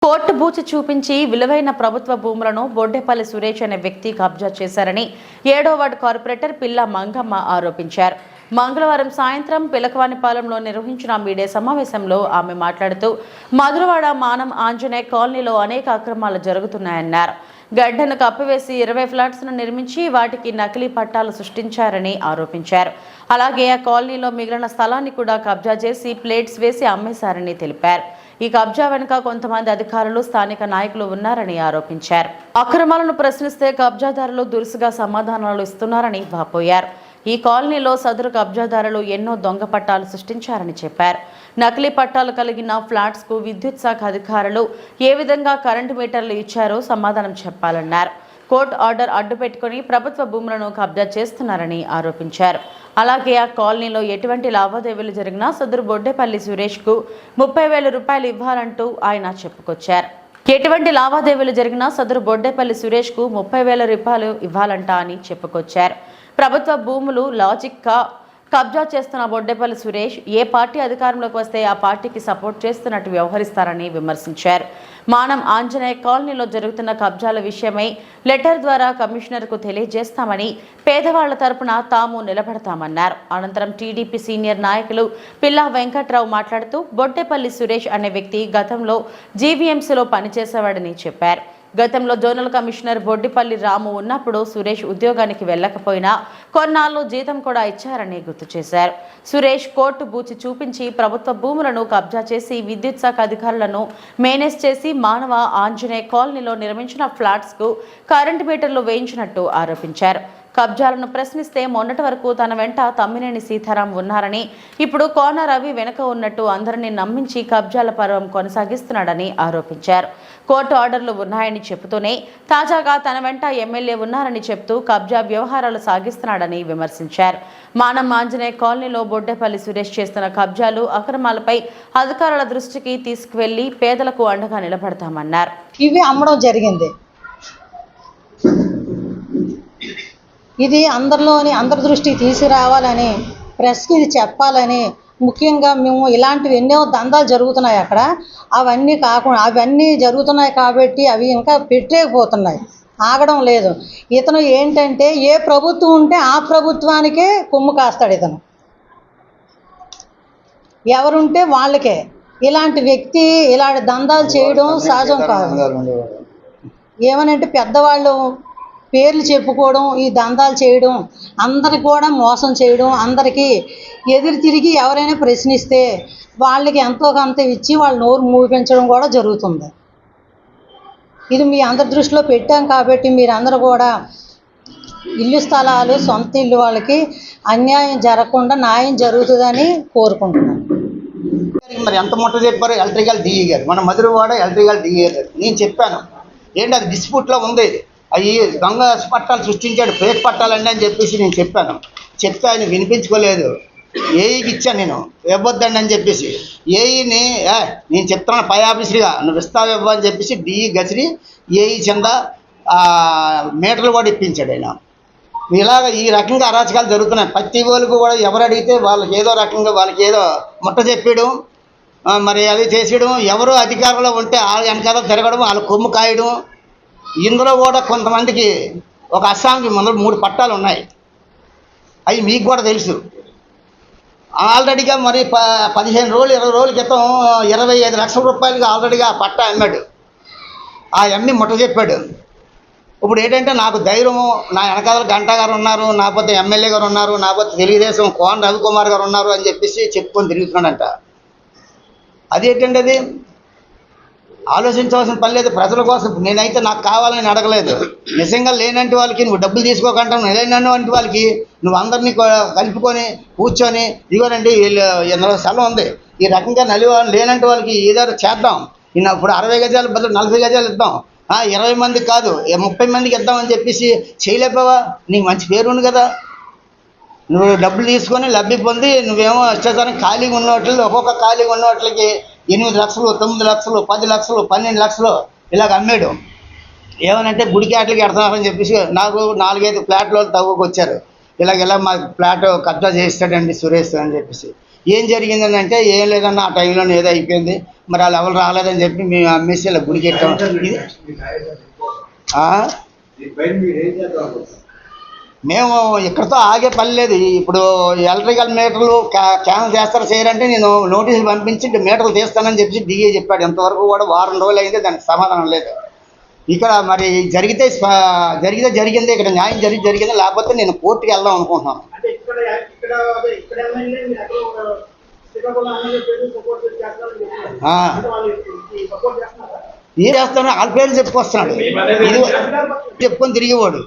Court బూచి చూపించి విలువైన ప్రభుత్వ భూములను బొడ్డేపల్లి సురేష్ అనే వ్యక్తి కబ్జా చేశారని 7వ వార్డు కార్పొరేటర్ పిల్ల మంగమ్మ ఆరోపించారు. మంగళవారం సాయంత్రం పిలకవానిపాలెంలో నిర్వహించిన మీడియా సమావేశంలో ఆమె మాట్లాడుతూ మధురవాడ మానం ఆంజనేయ కాలనీలో అనేక అక్రమాలు జరుగుతున్నాయన్నారు. గడ్డను కప్పివేసి 20 ఫ్లాట్స్ను నిర్మించి వాటికి నకిలీ పట్టాలు సృష్టించారని ఆరోపించారు. అలాగే ఆ కాలనీలో మిగిలిన స్థలాన్ని కూడా కబ్జా చేసి ప్లేట్స్ వేసి అమ్మేశారని తెలిపారు. ఈ కబ్జా వెనుక కొంతమంది అధికారులు స్థానిక నాయకులు ఉన్నారని ఆరోపించారు. అక్రమాలను ప్రశ్నిస్తే కబ్జాదారులు దురుసుగా సమాధానాలు ఇస్తున్నారని వాపోయారు. ఈ కాలనీలో సదరు కబ్జాదారులు ఎన్నో దొంగ పట్టాలు సృష్టించారని చెప్పారు. నకిలీ పట్టాలు కలిగిన ఫ్లాట్స్ కు విద్యుత్ శాఖ అధికారులు ఏ విధంగా కరెంటు మీటర్లు ఇచ్చారో సమాధానం చెప్పాలన్నారు. కోర్టు ఆర్డర్ అడ్డుపెట్టుకుని ప్రభుత్వ భూములను కబ్జా చేస్తున్నారని ఆరోపించారు. అలాగే ఆ కాలనీలో ఎటువంటి లావాదేవీలు జరిగినా సదరు బొడ్డేపల్లి సురేష్ కు 30,000 రూపాయలు ఇవ్వాలంటూ ఆయన చెప్పుకొచ్చారు. ఎటువంటి లావాదేవీలు జరిగినా సదరు బొడ్డేపల్లి సురేష్ కు 30,000 రూపాయలు ఇవ్వాలంట అని చెప్పుకొచ్చారు. ప్రభుత్వ భూములు లాజిక్ గా కబ్జా చేస్తున్న బొడ్డేపల్లి సురేష్ ఏ పార్టీ అధికారంలోకి వస్తే ఆ పార్టీకి సపోర్ట్ చేస్తున్నట్టు వ్యవహరిస్తారని విమర్శించారు. మానం ఆంజనేయ కాలనీలో జరుగుతున్న కబ్జాల విషయమై లెటర్ ద్వారా కమిషనర్కు తెలియజేస్తామని, పేదవాళ్ల తరపున తాము నిలబడతామన్నారు. అనంతరం టీడీపీ సీనియర్ నాయకులు పిల్లా వెంకట్రావు మాట్లాడుతూ బొడ్డేపల్లి సురేష్ అనే వ్యక్తి గతంలో జీవీఎంసీలో పనిచేసేవాడని చెప్పారు. గతంలో జోనల్ కమిషనర్ బొడ్డిపల్లి రాము ఉన్నప్పుడు సురేష్ ఉద్యోగానికి వెళ్లకపోయినా కొన్నాళ్ళు జీతం కూడా ఇచ్చారని గుర్తు చేశారు. సురేష్ కోర్టు బూచి చూపించి ప్రభుత్వ భూములను కబ్జా చేసి విద్యుత్ శాఖ అధికారులను మేనేజ్ చేసి మానవ ఆంజనేయ కాలనీలో నిర్మించిన ఫ్లాట్స్ కు కరెంటు మీటర్లు వేయించినట్టు ఆరోపించారు. కబ్జాలను ప్రశ్నిస్తే మొన్నటి వరకు తన వెంట తమ్మినేని సీతారాం ఉన్నారని, ఇప్పుడు కోన రవి వెనుక ఉన్నట్టు అందరినీ నమ్మించి కబ్జాల పర్వం కొనసాగిస్తున్నాడని ఆరోపించారు. కోర్టు ఆర్డర్లు ఉన్నాయని చెబుతూనే తాజాగా తన వెంట ఎమ్మెల్యే ఉన్నారని చెప్తూ కబ్జా వ్యవహారాలు సాగిస్తున్నాడని విమర్శించారు. మానం ఆంజనేయ కాలనీలో బొడ్డేపల్లి సురేష్ చేస్తున్న కబ్జాలు అక్రమాలపై అధికారుల దృష్టికి తీసుకువెళ్లి పేదలకు అండగా నిలబడతామన్నారు. ఇవి అమ్మడం జరిగింది. ఇది అందరి దృష్టికి తీసుకురావాలని, ప్రెస్కి ఇది చెప్పాలని, ముఖ్యంగా మేము ఇలాంటివి ఎన్నో దందాలు జరుగుతున్నాయి అక్కడ, అవన్నీ జరుగుతున్నాయి కాబట్టి అవి ఇంకా పెట్టలేకపోతున్నాయి, ఆగడం లేదు. ఇతను ఏంటంటే ఏ ప్రభుత్వం ఉంటే ఆ ప్రభుత్వానికే కొమ్ము కాస్తాడు. ఇతను ఎవరుంటే వాళ్ళకే. ఇలాంటి వ్యక్తి ఇలాంటి దందాలు చేయడం సహజం కాదు. ఏమనంటే పెద్దవాళ్ళు పేర్లు చెప్పుకోవడం, ఈ దందాలు చేయడం, అందరికి కూడా మోసం చేయడం, అందరికీ ఎదురు తిరిగి ఎవరైనా ప్రశ్నిస్తే వాళ్ళకి ఎంతో కొంత ఇచ్చి వాళ్ళ నోరు మూపించడం కూడా జరుగుతుంది. ఇది మీ అందరి దృష్టిలో పెట్టాం కాబట్టి మీరందరూ కూడా ఇల్లు స్థలాలు, సొంత ఇల్లు వాళ్ళకి అన్యాయం జరగకుండా న్యాయం జరుగుతుందని కోరుకుంటున్నాను. మరి ఎంత మొట్ట చెప్పారు ఎలక్ట్రికల్ డిఈ గారు, మన మధురవాడ ఎలక్ట్రికల్ డిఈ గారు. నేను చెప్పాను ఏంటి అది డిస్ప్యూట్లో ఉంది, అవి దొంగ పట్టాలు సృష్టించాడు, ఫేక్ పట్టాలండి అని చెప్పేసి నేను చెప్పాను. చెప్తే ఆయన వినిపించుకోలేదు. ఏఈకి ఇచ్చాను నేను, ఇవ్వద్దండి అని చెప్పేసి. ఏఈని నేను చెప్తున్నాను పై ఆఫీసర్గా, నువ్వు ఇస్తావు ఇవ్వ అని చెప్పేసి డిఈ గసిరి ఏఈ కింద మీటర్లు కూడా ఇప్పించాడు ఆయన. ఇలాగ ఈ రకంగా అరాచకాలు జరుగుతున్నాయి. ప్రతి వాళ్ళకు కూడా ఎవరు అడిగితే వాళ్ళకి ఏదో రకంగా వాళ్ళకి ఏదో ముట్ట చెప్పడం, మరి అది చేసేయడం, ఎవరు అధికారంలో ఉంటే వాళ్ళ వెనకాల తిరగడం, వాళ్ళ కొమ్ము కాయడం. ఇందులో కూడా కొంతమందికి ఒక అస్సాంకి ముందు 3 పట్టాలు ఉన్నాయి, అవి మీకు కూడా తెలుసు. ఆల్రెడీగా మరి 15 రోజులు 20 రోజుల క్రితం 25 లక్షల రూపాయలకి ఆల్రెడీగా ఆ పట్టా అమ్మాడు. ఆ అమ్మి ముట్ట చెప్పాడు. ఇప్పుడు ఏంటంటే నాకు ధైర్యము, నా వెనకాల గంటా గారు ఉన్నారు, నాపోతే ఎమ్మెల్యే గారు ఉన్నారు, నాపోతే తెలుగుదేశం కోన రవికుమార్ గారు ఉన్నారు అని చెప్పేసి చెప్పుకొని తిరుగుతున్నాడంట. అదేంటండి అది ఆలోచించవలసిన పని లేదు. ప్రజల కోసం నేనైతే నాకు కావాలని అడగలేదు. నిజంగా లేనంటి వాళ్ళకి నువ్వు డబ్బులు తీసుకోకుండా, లేనంటి వాళ్ళకి నువ్వు అందరినీ కలుపుకొని కూర్చొని ఇవ్వనండి ఇందులో స్థలం ఉంది, ఈ రకంగా లేనంటి వాళ్ళకి ఏదో చేద్దాం, ఇప్పుడు 60 గజాలు బదులు 40 గజాలు ఇద్దాం, 20 మందికి కాదు 30 మందికి ఇద్దామని చెప్పేసి చేయలేపావా? నీకు మంచి పేరు ఉంది కదా. నువ్వు డబ్బులు తీసుకొని లబ్ధి పొంది నువ్వేమో ఇష్టాచారం ఖాళీగా ఉన్న వాటిల్లో ఒక్కొక్క ఖాళీగా ఉన్న వాటికి 8 లక్షలు, 9 లక్షలు, 10 లక్షలు, 12 లక్షలు ఇలాగ అమ్మాడు. ఏమనంటే గుడికి ఆటలకి ఎడతామని చెప్పేసి నాకు 4-5 ఫ్లాట్లు తవ్వుకు వచ్చారు. ఇలా మా ఫ్లాట్ కబ్జా చేస్తాడండి సురేష్ అని చెప్పేసి. ఏం జరిగిందని అంటే ఏం లేదన్న ఆ టైంలో ఏదో అయిపోయింది, మరి వాళ్ళు ఎవరు రాలేదని చెప్పి మేము అమ్మేసి ఇలా గుడికి ఎట్టాం. మేము ఇక్కడతో ఆగే పని లేదు. ఇప్పుడు ఎలక్ట్రికల్ మీటర్లు క్యాన్సిల్ చేస్తారు చేయరంటే నేను నోటీసులు పంపించి మీటర్లు తీస్తానని చెప్పి డిఏ చెప్పాడు. ఇంతవరకు కూడా వారం రోజులు అయింది, దానికి సమాధానం లేదు. ఇక్కడ మరి జరిగితే జరిగింది, ఇక్కడ న్యాయం జరిగింది, లేకపోతే నేను కోర్టుకి వెళ్దాం అనుకుంటున్నాను. ఏం చేస్తాను వాళ్ళ పేరు చెప్పుకొస్తున్నాడు, ఇది చెప్పుకొని తిరిగేవాడు.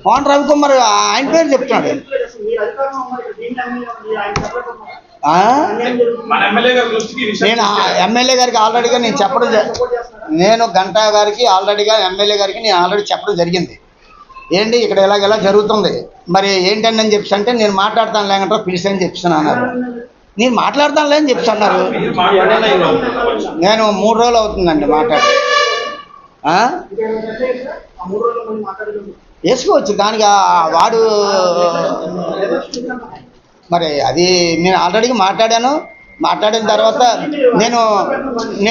కోన రవికుమార్ ఆయన పేరు చెప్తున్నాడు. నేను ఎమ్మెల్యే గారికి ఆల్రెడీగా నేను చెప్పడం, నేను గంటా గారికి ఆల్రెడీగా ఎమ్మెల్యే గారికి నేను ఆల్రెడీ చెప్పడం జరిగింది. ఏంటి ఇక్కడ ఇలా జరుగుతుంది, మరి ఏంటండి అని చెప్పి అంటే నేను మాట్లాడతాను లేకంటే పిలిచని చెప్తాను అన్నారు. నేను మాట్లాడతానులే అని చెప్తున్నారు. నేను 3 రోజులు అవుతుందండి మాట్లాడి. వేసుకోవచ్చు దానికి వాడు మరి అది నేను ఆల్రెడీ మాట్లాడిన తర్వాత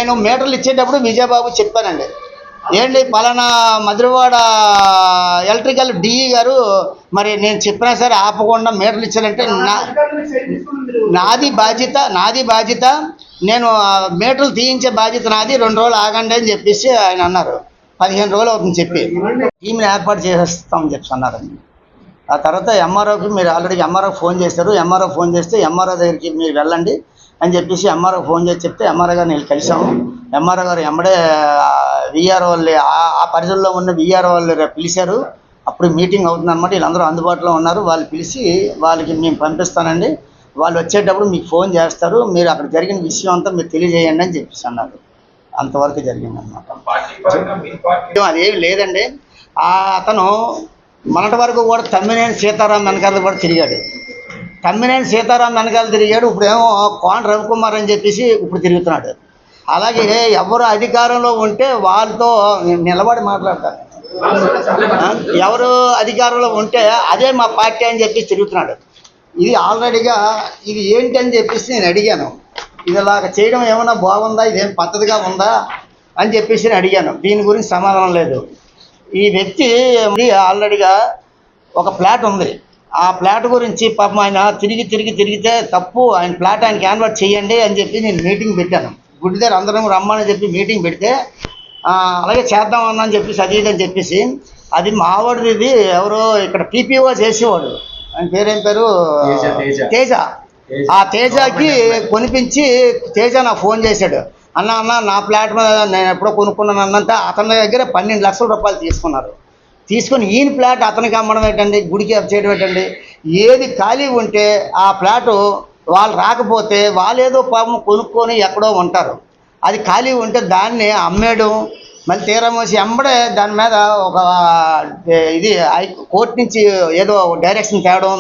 నేను మీటర్లు ఇచ్చేటప్పుడు విజయబాబు చెప్పానండి, ఏంటి పలానా మధురవాడ ఎలక్ట్రికల్ డిఈ గారు మరి నేను చెప్పినా సరే ఆపకుండా మీటర్లు ఇచ్చారంటే నాది బాధ్యత, నేను మీటర్లు తీయించే బాధ్యత నాది, 2 రోజులు ఆగండి అని చెప్పేసి ఆయన అన్నారు. 15 రోజులు అవుతుంది చెప్పి టీంని ఏర్పాటు చేసేస్తామని చెప్పి అన్నారండి. ఆ తర్వాత ఎంఆర్ఓకి మీరు ఆల్రెడీ ఎంఆర్ఓ ఫోన్ చేశారు, ఎంఆర్ఓ ఫోన్ చేస్తే ఎంఆర్ఓ దగ్గరికి మీరు వెళ్ళండి అని చెప్పేసి ఎంఆర్ఓ ఫోన్ చేసి చెప్తే ఎంఆర్ఓ గారిని వెళ్ళి కలిసాము. ఎంఆర్ఓ గారు ఎమ్మడే విఆర్ఓ వాళ్ళు ఆ పరిధిలో ఉన్న విఆర్ఓ వాళ్ళు పిలిచారు. అప్పుడు మీటింగ్ అవుతుంది అనమాట. వీళ్ళందరూ అందుబాటులో ఉన్నారు. వాళ్ళు పిలిచి వాళ్ళకి మేము పంపిస్తానండి, వాళ్ళు వచ్చేటప్పుడు మీకు ఫోన్ చేస్తారు, మీరు అక్కడ జరిగిన విషయం అంతా మీరు తెలియజేయండి అని చెప్పేసి అన్నారు. అంతవరకు జరిగిందనమాట. అదేమి లేదండి. అతను మొన్నటి వరకు కూడా తమ్మినేని సీతారాం వెనకాల కూడా తిరిగాడు. తమ్మినేని సీతారాం వెనకాల తిరిగాడు. ఇప్పుడేమో కోన రవికుమార్ అని చెప్పేసి ఇప్పుడు తిరుగుతున్నాడు. అలాగే ఎవరు అధికారంలో ఉంటే వాళ్ళతో నిలబడి మాట్లాడతారు. ఎవరు అధికారంలో ఉంటే అదే మా పార్టీ అని చెప్పి తిరుగుతున్నాడు. ఇది ఆల్రెడీగా ఇది ఏంటి అని చెప్పేసి నేను అడిగాను. ఇది ఇలాగ చేయడం ఏమన్నా బాగుందా, ఇదేం పద్ధతిగా ఉందా అని చెప్పేసి నేను అడిగాను. దీని గురించి సమాధానం లేదు. ఈ వ్యక్తి ఆల్రెడీగా ఒక ఫ్లాట్ ఉంది. ఆ ఫ్లాట్ గురించి పాపం ఆయన తిరిగితే తప్పు, ఆయన ఫ్లాట్ ఆయన క్యాన్వర్ట్ చేయండి అని చెప్పి నేను మీటింగ్ పెట్టాను. గుడి దగ్గర అందరం రమ్మని చెప్పి మీటింగ్ పెడితే అలాగే చేద్దామని చెప్పేసి అది ఇదని చెప్పేసి అది మావాడిది. ఇది ఎవరో ఇక్కడ పీపీఓ చేసేవాడు, ఆయన పేరేం పేరు తేజ. ఆ తేజకి కొనిపించి తేజ నాకు ఫోన్ చేశాడు, అన్న నా ఫ్లాట్ మీద నేను ఎప్పుడో కొనుక్కున్నాను అన్నంత అతని దగ్గర 12 లక్షల రూపాయలు తీసుకొని ఈయన ఫ్లాట్ అతనికి అమ్మడం ఏంటండి, గుడికి చేయడం ఏంటండి. ఏది ఖాళీ ఉంటే ఆ ఫ్లాటు వాళ్ళు రాకపోతే వాళ్ళు ఏదో పాపం కొనుక్కొని ఎక్కడో ఉంటారు. అది ఖాళీ ఉంటే దాన్ని అమ్మేయడం, మళ్ళీ తీరమోసి ఎంబడే దాని మీద ఒక ఇది కోర్టు నుంచి ఏదో డైరెక్షన్ తేవడం,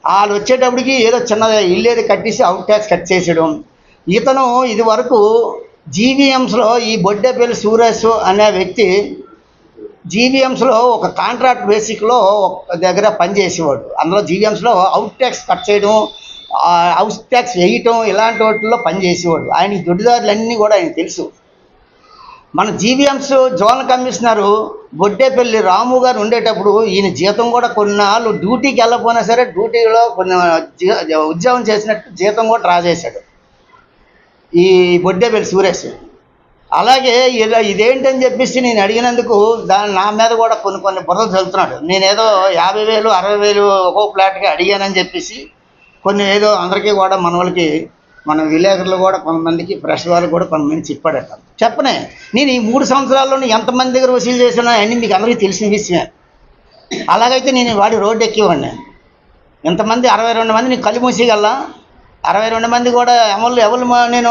వాళ్ళు వచ్చేటప్పటికి ఏదో చిన్న ఇల్లు ఏదో కట్టేసి అవుట్ ట్యాక్స్ కట్ చేసేయడం. ఇతను ఇది వరకు జీవీఎంస్లో ఈ బొడ్డేపల్లి సురేష్ అనే వ్యక్తి జీవీఎంస్లో ఒక కాంట్రాక్ట్ బేసిక్లో ఒక దగ్గర పనిచేసేవాడు. అందులో జీవీఎంస్లో అవుట్ ట్యాక్స్ కట్ చేయడం, హౌస్ ట్యాక్స్ వేయటం ఇలాంటి వాటిల్లో పనిచేసేవాడు. ఆయన దొడ్డిదారులన్నీ కూడా ఆయన తెలుసు. మన జీవీఎంస్ జోనల్ కమిషనరు బొడ్డేపల్లి రాము గారు ఉండేటప్పుడు ఈయన జీతం కూడా కొన్నాళ్ళు డ్యూటీకి వెళ్ళకపోయినా సరే డ్యూటీలో కొన్ని ఉద్యోగం చేసినట్టు జీతం కూడా రాజేశాడు ఈ బొడ్డేపల్లి సురేష్. అలాగే ఇదేంటని చెప్పేసి నేను అడిగినందుకు నా మీద కూడా కొన్ని బుర్రలు చదువుతున్నాడు. నేనేదో 50,000 60,000 ఒక్కో ఫ్లాట్కి అడిగానని చెప్పేసి కొన్ని ఏదో అందరికీ కూడా మన విలేకరులు కూడా కొంతమందికి ప్రెస్ వాళ్ళు కూడా కొంతమంది చెప్పనే నేను ఈ 3 సంవత్సరాల్లోనే ఎంతమంది దగ్గర వసూలు చేసినా అన్నీ మీకు అందరికీ తెలిసిన విషయమే. అలాగైతే నేను వాడి రోడ్డు ఎక్కేవాడిని. ఎంతమంది 62 మంది నీకు కళ్ళు మూసేయగలరా? 62 మంది కూడా ఎవరు నేను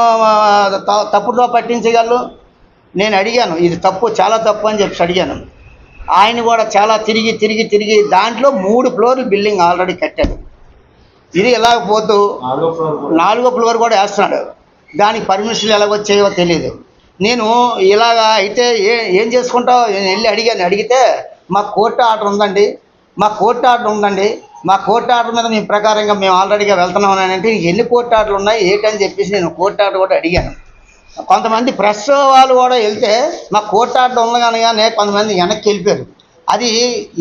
తప్పుతో పట్టించగలరు? నేను అడిగాను, ఇది తప్పు, చాలా తప్పు అని చెప్పి అడిగాను. ఆయన కూడా చాలా తిరిగి దాంట్లో 3 ఫ్లోర్లు బిల్డింగ్ ఆల్రెడీ కట్టాడు. ఇది ఎలాగ పోతూ 4వ ఫ్లోర్ కూడా వేస్తున్నాడు. దానికి పర్మిషన్లు ఎలాగొచ్చాయో తెలియదు. నేను ఇలాగా అయితే ఏం చేసుకుంటావు వెళ్ళి అడిగితే మాకు కోర్టు ఆర్డర్ ఉందండి, మా కోర్టు ఆర్డర్ మీద మేము ప్రకారంగా మేము ఆల్రెడీగా వెళ్తున్నాం అని అంటే ఎన్ని కోర్టు ఆర్డర్లు ఉన్నాయి ఏంటని చెప్పేసి నేను కోర్టు ఆర్డర్ కూడా అడిగాను. కొంతమంది ప్రెస్ వాళ్ళు కూడా వెళ్తే మా కోర్టు ఆర్డర్ ఉండగానే కొంతమంది వెనక్కి వెళ్ళిపోయారు. అది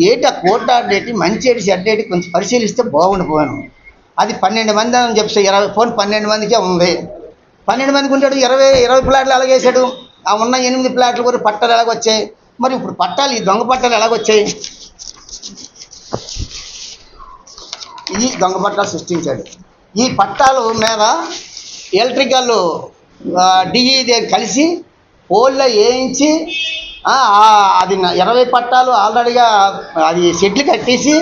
ఏంటి ఆ కోర్టు ఆర్డర్ ఏంటి, మంచి ఏంటి చెడ్డ ఏంటి కొంచెం పరిశీలిస్తే బాగుండిపోయాను. అది 12 మంది అని చెప్పి 12 మందికే ఉంది. 12 మందికి ఉంటాడు, 20 ప్లాట్లు ఎలాగేసాడు. ఆ ఉన్న 8 ప్లాట్లు కూడా పట్టాలు ఎలాగొచ్చాయి, మరి ఇప్పుడు పట్టాలు ఈ దొంగ పట్టాలు ఎలాగొచ్చాయి, ఈ దొంగ పట్టాలు సృష్టించాడు. ఈ పట్టాలు మీద ఎలక్ట్రికల్ డిఈ కలిసి పోల్లో వేయించి అది 20 పట్టాలు ఆల్రెడీగా అది షెడ్లు కట్టేసి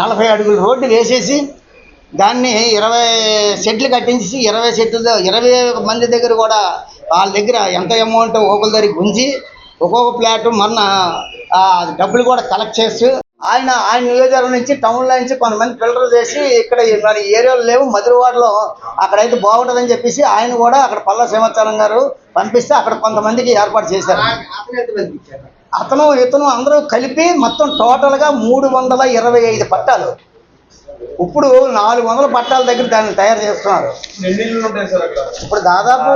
40 అడుగుల రోడ్డు వేసేసి దాన్ని 20 షెడ్లు కట్టించేసి 20 షెడ్లు 20 మంది దగ్గర కూడా వాళ్ళ దగ్గర ఎంత అమౌంట్ ఒకరి దగ్గర గుంజి ఒక్కొక్క ప్లాట్ మొన్న డబ్బులు కూడా కలెక్ట్ చేస్తూ ఆయన నియోజకవర్గం నుంచి టౌన్లో నుంచి కొంతమంది ఫిల్టర్ చేసి ఇక్కడ మరి ఏరియాలో లేవు మధురవాడలో అక్కడైతే బాగుంటుందని చెప్పేసి ఆయన కూడా అక్కడ పల్లా సింహాచలం గారు పంపిస్తే అక్కడ కొంతమందికి ఏర్పాటు చేశారు. ఇతను అందరూ కలిపి మొత్తం టోటల్గా 325 పట్టాలు. ఇప్పుడు 400 పట్టాల దగ్గర దాన్ని తయారు చేస్తున్నారు. ఇప్పుడు దాదాపు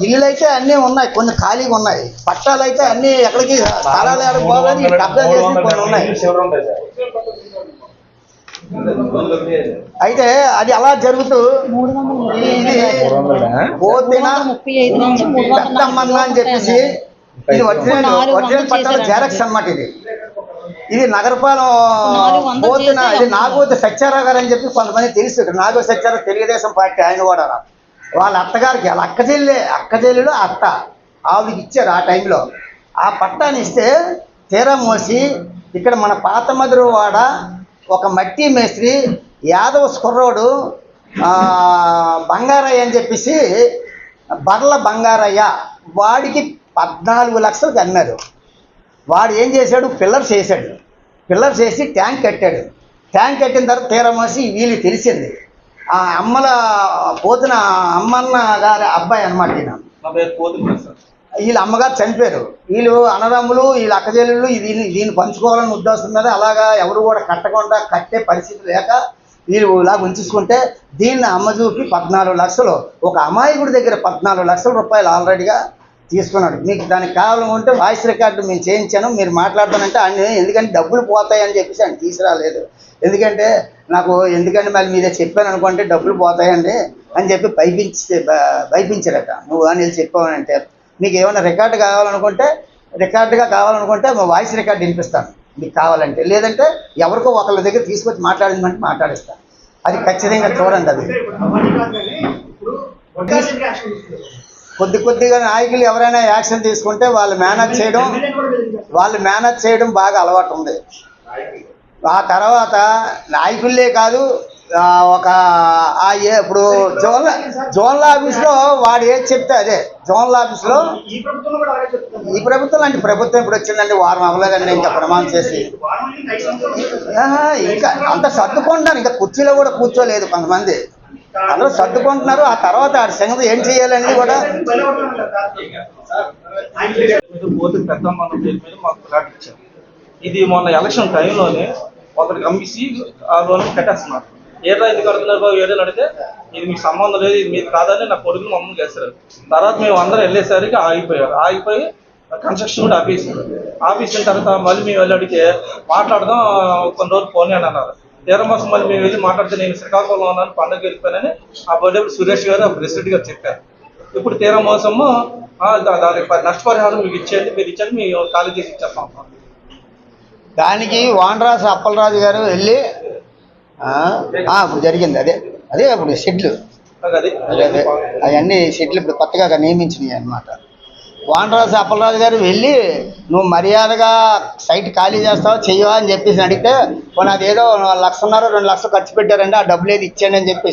ఇల్లులు అయితే అన్నీ ఉన్నాయి, కొన్ని ఖాళీగా ఉన్నాయి. పట్టాలు అయితే అన్నీ ఎక్కడికి స్థలాలు పోవాలని కబ్జా చేసి కొన్ని ఉన్నాయి. అయితే అది అలా జరుగుతూ ఇది పెద్దమ్మన్న అని చెప్పేసి ఇది ఒరిజినల్ పట్టాల జెరాక్స్ అన్నమాట. ఇది నగరపాలెం పోతున్న ఇది నాగోతి సత్యారావు గారు అని చెప్పి కొంతమంది తెలుసు. నాగోతి సత్యారావు తెలుగుదేశం పార్టీ, ఆయన కూడా వాళ్ళ అత్తగారికి వాళ్ళ అక్క చెల్లెలు అత్త ఆవిడకి ఇచ్చారు. ఆ టైంలో ఆ పట్టాన్ని ఇస్తే తీరా మోసి ఇక్కడ మన పాత మధురవాడ ఒక మట్టి మేస్త్రి యాదవ స్కుర్రోడు బంగారయ్య అని చెప్పేసి బర్ల బంగారయ్య వాడికి 14 లక్షలకు అమ్మారు. వాడు ఏం చేశాడు, పిల్లర్స్ వేసి ట్యాంక్ కట్టాడు. ట్యాంక్ కట్టిన తర్వాత తీరమోసి వీళ్ళు తెలిసింది ఆ అమ్మల పోతున్న అమ్మన్న గారి అబ్బాయి అన్నమాట. వీళ్ళ అమ్మగారు చనిపోయారు. వీళ్ళు అన్నదమ్ములు వీళ్ళ అక్కజల్లులు దీన్ని పంచుకోవాలని ఉద్దేశం మీద అలాగా ఎవరు కూడా కట్టకుండా కట్టే పరిస్థితి లేక వీళ్ళు ఇలా ఉంచుకుంటే దీన్ని అమ్మ చూపి 14 లక్షలు ఒక అమాయకుడి దగ్గర 14 లక్షల రూపాయలు ఆల్రెడీగా తీసుకున్నాడు. మీకు దానికి కావాలనుకుంటే వాయిస్ రికార్డు మేము చేయించాను, మీరు మాట్లాడతానంటే ఆయన ఎందుకంటే డబ్బులు పోతాయని చెప్పేసి ఆయన తీసుకురాలేదు. ఎందుకంటే ఎందుకంటే మళ్ళీ మీదే చెప్పాను అనుకుంటే డబ్బులు పోతాయండి అని చెప్పి భయపించారట. నువ్వు అని చెప్పావనంటే మీకు ఏమైనా రికార్డుగా కావాలనుకుంటే వాయిస్ రికార్డు వినిపిస్తాను మీకు కావాలంటే, లేదంటే ఎవరికో ఒకళ్ళ దగ్గర తీసుకొచ్చి మాట్లాడిందంటే మాట్లాడిస్తాను. అది ఖచ్చితంగా చూడండి. అది కొద్దిగా నాయకులు ఎవరైనా యాక్షన్ తీసుకుంటే వాళ్ళు మేనేజ్ చేయడం బాగా అలవాటు ఉంది. ఆ తర్వాత నాయకులే కాదు ఇప్పుడు జోన్ల ఆఫీస్లో వాడు ఏది చెప్తే అదే జోన్ల ఆఫీస్లో ఈ ప్రభుత్వం లాంటి ప్రభుత్వం ఇప్పుడు వచ్చిందండి, వారం అవ్వలేదండి ఇంకా ప్రమాణం చేసి ఇంకా అంత సర్దుకుంటారు. ఇంకా కుర్చీలో కూడా కూర్చోలేదు కొంతమంది, అందరూ సర్దుకుంటున్నారు. ఆ తర్వాత ఆ సంగతి ఏం చేయాలని కూడా ఇది మొన్న ఎలక్షన్ టైంలోనే ఒకరికి అమ్మిసి ఆ లోన్ కట్టేస్తున్నారు. ఏదో ఎందుకు అడుగుతున్నారు బాబు ఏదో అడిగితే ఇది మీకు సంబంధం లేదు, ఇది మీరు కాదని నా కొడుకుని మమ్మల్ని చేస్తారు. తర్వాత మేము అందరం వెళ్ళేసరికి ఆగిపోయి కన్స్ట్రక్షన్ కూడా ఆపేసిన తర్వాత మళ్ళీ మేము వెళ్ళి అడిగితే మాట్లాడదాం కొన్ని రోజులు ఫోన్ అని అన్నారు. తీరమాసం మళ్ళీ మేము వెళ్ళి మాట్లాడితే నేను శ్రీకాకుళంలో ఉన్నాను, పండుగ వెళ్ళిపోయానని ఆ బర్త్డే సురేష్ గారు ప్రెసిడెంట్ గారు చెప్పారు. ఇప్పుడు తీరమాసము దానికి నష్టపరిహారం మీకు ఇచ్చేయండి, మీరు ఇచ్చేది మేము ఖాళీ చేసి ఇచ్చేస్తాం. దానికి వానరాజు అప్పలరాజు గారు వెళ్ళి ఇప్పుడు జరిగింది అదే ఇప్పుడు షెడ్లు అవన్నీ షెడ్లు ఇప్పుడు కొత్తగా నియమించినాయి అన్నమాట. వానరాజు అప్పలరాజు గారు వెళ్ళి నువ్వు మర్యాదగా సైట్ ఖాళీ చేస్తావా చెయ్యవా అని చెప్పేసి అడిగితే పోనీ అదేదో 1.5 2 లక్షలు ఖర్చు పెట్టారండి, ఆ డబ్బులు ఏది ఇచ్చాను అని చెప్పేసి